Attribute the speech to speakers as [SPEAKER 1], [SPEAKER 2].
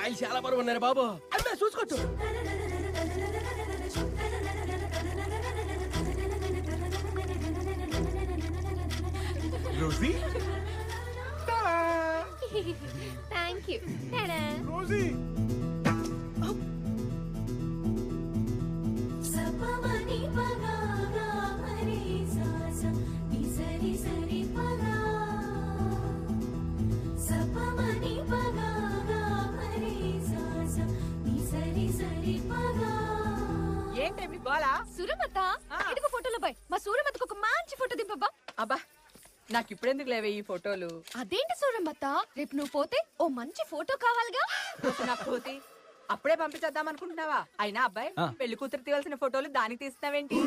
[SPEAKER 1] కాయలు చాలా బరువు ఉన్నారు బాబు. అమ్మే చూసుకోవచ్చు.
[SPEAKER 2] Rosie
[SPEAKER 3] thank you.
[SPEAKER 2] రోజీ
[SPEAKER 4] ఏంటి గోలా?
[SPEAKER 3] సురమత ఇదిగో ఫోటోలో బాయ్. మా సూరమతకు ఒక మంచి ఫోటో దింపబ్బా.
[SPEAKER 4] అబ్బా నాకు ఇప్పుడెందుకు లేవే ఈ ఫోటోలు?
[SPEAKER 3] అదేంటి సూరమత, రేపు నువ్వు పోతే ఓ మంచి ఫోటో కావాలిగా.
[SPEAKER 4] నాకు పోతే అప్పుడే పంపించేద్దాం అనుకుంటున్నావా? అయినా అబ్బాయి పెళ్లి కూతురు తీయాల్సిన ఫోటోలు దానికి తీస్తున్నావేంటి?